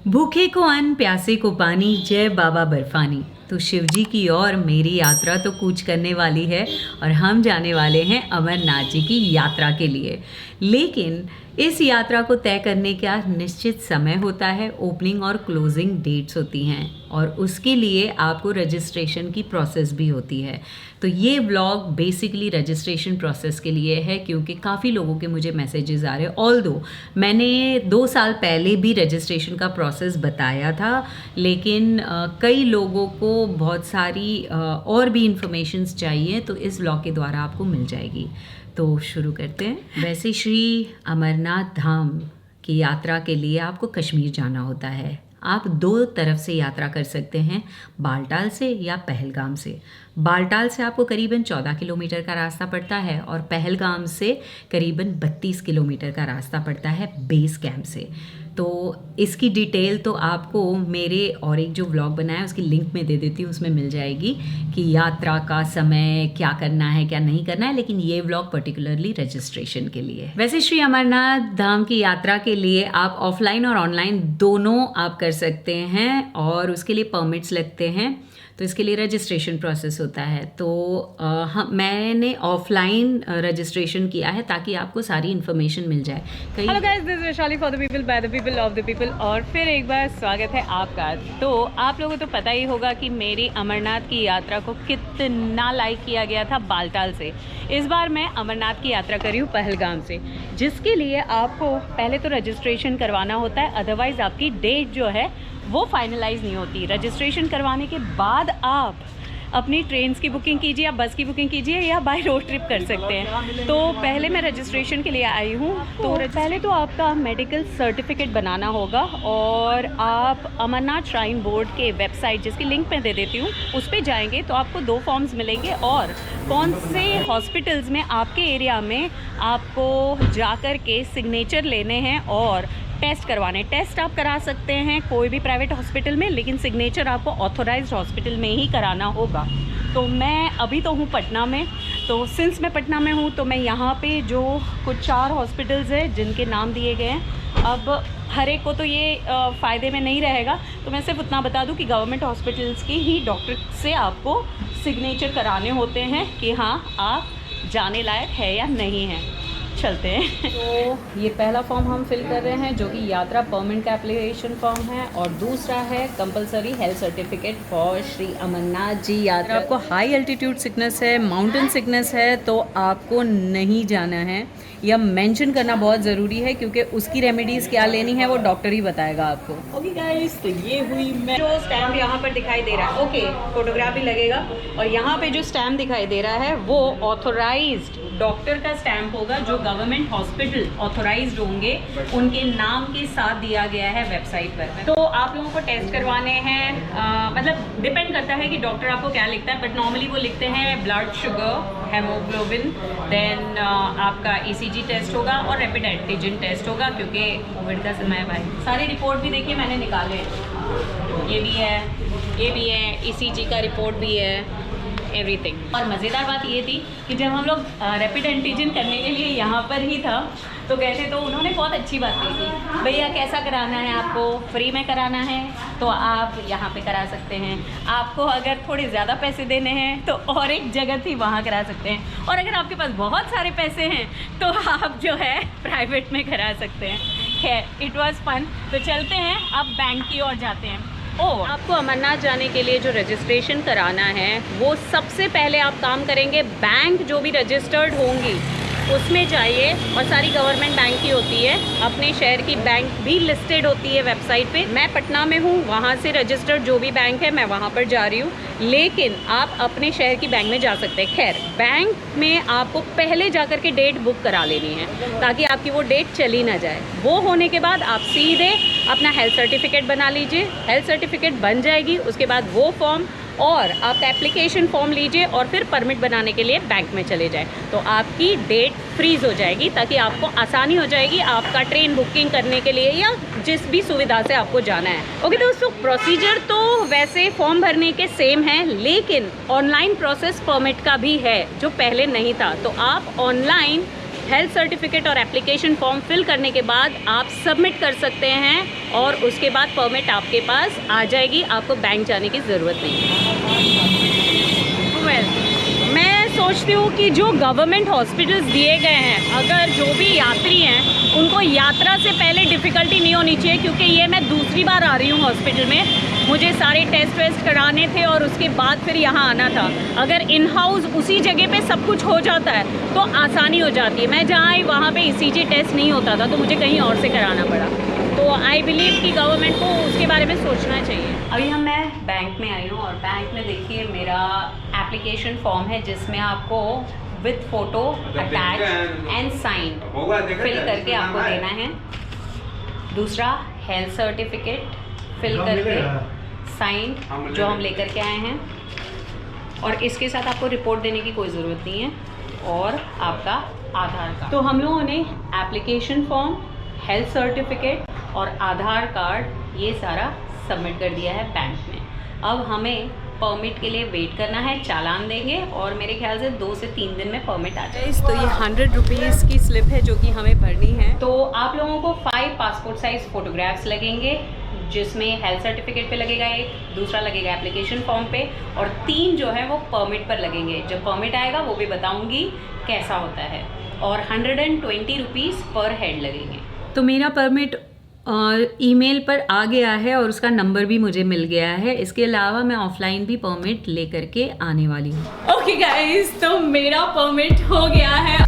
भूखे को अन्न, प्यासे को पानी, जय बाबा बर्फानी। तो शिवजी की ओर मेरी यात्रा तो कूच करने वाली है और हम जाने वाले हैं अमरनाथ जी की यात्रा के लिए। लेकिन इस यात्रा को तय करने का निश्चित समय होता है, ओपनिंग और क्लोजिंग डेट्स होती हैं और उसके लिए आपको रजिस्ट्रेशन की प्रोसेस भी होती है। तो ये व्लॉग बेसिकली रजिस्ट्रेशन प्रोसेस के लिए है क्योंकि काफ़ी लोगों के मुझे मैसेजेस आ रहे हैं। ऑल्दो मैंने 2 साल पहले भी रजिस्ट्रेशन का प्रोसेस बताया था, लेकिन कई लोगों को बहुत सारी और भी इंफॉर्मेशंस चाहिए, तो इस व्लॉग के द्वारा आपको मिल जाएगी। तो शुरू करते हैं। वैसे श्री अमरनाथ धाम की यात्रा के लिए आपको कश्मीर जाना होता है। आप 2 तरफ से यात्रा कर सकते हैं, बालटाल से या पहलगाम से। बालटाल से आपको करीबन 14 किलोमीटर का रास्ता पड़ता है और पहलगाम से करीबन 32 किलोमीटर का रास्ता पड़ता है बेस कैंप से। तो इसकी डिटेल तो आपको मेरे और एक जो व्लॉग बनाया है उसकी लिंक में दे देती हूँ, उसमें मिल जाएगी कि यात्रा का समय क्या करना है क्या नहीं करना है। लेकिन ये व्लॉग पर्टिकुलरली रजिस्ट्रेशन के लिए है। वैसे श्री अमरनाथ धाम की यात्रा के लिए आप ऑफलाइन और ऑनलाइन दोनों आप कर सकते हैं और उसके लिए परमिट्स लगते हैं, तो इसके लिए रजिस्ट्रेशन प्रोसेस होता है। तो मैंने ऑफलाइन रजिस्ट्रेशन किया है ताकि आपको सारी इन्फॉर्मेशन मिल जाए। Hello guys, this is Vaishali for the people by the people of the people. और फिर एक बार स्वागत है आपका। तो आप लोगों को तो पता ही होगा कि मेरी अमरनाथ की यात्रा को कितना लाइक किया गया था बालटाल से। इस बार मैं अमरनाथ की यात्रा कर रही हूँ पहलगाम से, जिसके लिए आपको पहले तो रजिस्ट्रेशन करवाना होता है, अदरवाइज़ आपकी डेट जो है वो फाइनलाइज नहीं होती। रजिस्ट्रेशन करवाने के बाद आप अपनी ट्रेन्स की बुकिंग कीजिए या बस की बुकिंग कीजिए या बाय रोड ट्रिप कर सकते हैं। तो पहले मैं रजिस्ट्रेशन के लिए आई हूँ। तो पहले तो आपका मेडिकल सर्टिफिकेट बनाना होगा और आप अमरनाथ श्राइन बोर्ड के वेबसाइट, जिसकी लिंक मैं दे देती हूँ, उस पर जाएंगे तो आपको 2 फॉर्म्स मिलेंगे और कौन से हॉस्पिटल्स में आपके एरिया में आपको जाकर के सिग्नेचर लेने हैं और टेस्ट करवाने। टेस्ट आप करा सकते हैं कोई भी प्राइवेट हॉस्पिटल में, लेकिन सिग्नेचर आपको ऑथोराइज्ड हॉस्पिटल में ही कराना होगा। तो मैं अभी तो हूँ पटना में, तो सिंस मैं पटना में हूँ तो मैं यहाँ पे जो कुछ 4 हॉस्पिटल्स हैं जिनके नाम दिए गए हैं, अब हर एक को तो ये फ़ायदे में नहीं रहेगा, तो मैं सिर्फ उतना बता दूँ कि गवर्नमेंट हॉस्पिटल्स की ही डॉक्टर से आपको सिग्नेचर कराने होते हैं कि हाँ आप जाने लायक है या नहीं है। चलते हैं। तो ये पहला फॉर्म हम फिल कर रहे हैं जो कि यात्रा परमिट का एप्लीकेशन फॉर्म है और दूसरा है compulsory health certificate for Shri Amarnath ji यात्रा। आपको हाई एल्टीट्यूड सिकनेस है, माउंटेन सिकनेस है, तो आपको नहीं जाना है। यह मेंशन करना बहुत ज़रूरी है क्योंकि उसकी रेमेडीज़ क्या लेनी है वो डॉक्टर ही बताएगा आपको। ओके गाइस, तो ये हुई मैं जो स्टैम्प यहाँ पर दिखाई दे रहा है, ओके फोटोग्राफ भी लगेगा और यहाँ पे जो स्टैम्प दिखाई दे रहा है वो ऑथोराइज्ड डॉक्टर का स्टैम्प होगा, जो गवर्नमेंट हॉस्पिटल ऑथोराइज्ड होंगे उनके नाम के साथ दिया गया है वेबसाइट पर। तो आप लोगों को टेस्ट करवाने हैं, मतलब डिपेंड करता है कि डॉक्टर आपको क्या लिखता है, बट नॉर्मली वो लिखते हैं ब्लड शुगर, हेमोग्लोबिन, देन आपका ECG टेस्ट होगा और रैपिड एंटीजन टेस्ट होगा क्योंकि कोविड का समय है भाई। सारी रिपोर्ट भी देखिए मैंने निकाले, ये भी है, ये भी है, ECG का रिपोर्ट भी है, एवरीथिंग। और मज़ेदार बात ये थी कि जब हम लोग रैपिड एंटीजन करने के लिए यहाँ पर ही था तो कहते, तो उन्होंने बहुत अच्छी बात कही थी, भैया कैसा कराना है, आपको फ्री में कराना है तो आप यहाँ पे करा सकते हैं, आपको अगर थोड़े ज़्यादा पैसे देने हैं तो और एक जगह थी वहाँ करा सकते हैं, और अगर आपके पास बहुत सारे पैसे हैं तो आप जो है प्राइवेट में करा सकते हैं। खैर, इट वॉज़ फन। तो चलते हैं अब बैंक की ओर जाते हैं। आपको अमरनाथ जाने के लिए जो रजिस्ट्रेशन कराना है वो सबसे पहले आप काम करेंगे, बैंक जो भी रजिस्टर्ड होंगी उसमें जाइए, और सारी गवर्नमेंट बैंक की होती है, अपने शहर की बैंक भी लिस्टेड होती है वेबसाइट पे। मैं पटना में हूँ, वहाँ से रजिस्टर्ड जो भी बैंक है मैं वहाँ पर जा रही हूँ, लेकिन आप अपने शहर की बैंक में जा सकते हैं। खैर, बैंक में आपको पहले जा कर के डेट बुक करा लेनी है ताकि आपकी वो डेट चली ना जाए। वो होने के बाद आप सीधे अपना हेल्थ सर्टिफिकेट बना लीजिए, हेल्थ सर्टिफिकेट बन जाएगी, उसके बाद वो फॉर्म और आपका एप्लीकेशन फॉर्म लीजिए और फिर परमिट बनाने के लिए बैंक में चले जाएं, तो आपकी डेट फ्रीज हो जाएगी ताकि आपको आसानी हो जाएगी आपका ट्रेन बुकिंग करने के लिए या जिस भी सुविधा से आपको जाना है। ओके दोस्तों, प्रोसीजर तो वैसे फॉर्म भरने के सेम है, लेकिन ऑनलाइन प्रोसेस परमिट का भी है जो पहले नहीं था। तो आप ऑनलाइन हेल्थ सर्टिफिकेट और एप्लीकेशन फॉर्म फिल करने के बाद आप सबमिट कर सकते हैं और उसके बाद परमिट आपके पास आ जाएगी, आपको बैंक जाने की ज़रूरत नहीं है। मैं सोचती हूँ कि जो गवर्नमेंट हॉस्पिटल्स दिए गए हैं, अगर जो भी यात्री हैं उनको यात्रा से पहले डिफ़िकल्टी नहीं होनी चाहिए, क्योंकि ये मैं दूसरी बार आ रही हूँ हॉस्पिटल में, मुझे सारे टेस्ट वेस्ट कराने थे और उसके बाद फिर यहाँ आना था। अगर इन हाउस उसी जगह पे सब कुछ हो जाता है तो आसानी हो जाती है। मैं जहाँ आई वहाँ पे ECG टेस्ट नहीं होता था, तो मुझे कहीं और से कराना पड़ा। तो आई बिलीव कि गवर्नमेंट को उसके बारे में सोचना चाहिए। अभी मैं बैंक में आई हूँ और बैंक में देखिए मेरा एप्लीकेशन फॉर्म है, जिसमें आपको with photo attach and sign fill करके आपको देना है। दूसरा हेल्थ सर्टिफिकेट फिल करके साइन जो हम लेकर के आए हैं, और इसके साथ आपको रिपोर्ट देने की कोई ज़रूरत नहीं है, और आपका आधार कार्ड। तो हम लोगों ने एप्लीकेशन फॉर्म, हेल्थ सर्टिफिकेट और आधार कार्ड ये सारा सबमिट कर दिया है बैंक में। अब हमें परमिट के लिए वेट करना है, चालान देंगे और मेरे ख्याल से 2 से 3 दिन में परमिट आ जाएगी। तो ये 100 रुपीज़ की स्लिप है जो कि हमें भरनी है। तो आप लोगों को 5 पासपोर्ट साइज़ फ़ोटोग्राफ्स लगेंगे, जिसमें हेल्थ सर्टिफिकेट पे लगेगा एक, दूसरा लगेगा एप्लीकेशन फॉर्म पे, और 3 जो है वो परमिट पर लगेंगे। जब परमिट आएगा वो भी बताऊँगी कैसा होता है, और 120 रुपीज़ पर हेड लगेंगे। तो मेरा परमिट ईमेल पर आ गया है और उसका नंबर भी मुझे मिल गया है। इसके अलावा मैं ऑफलाइन भी परमिट लेकर के आने वाली हूँ। ओके गाइस, तो मेरा परमिट हो गया है।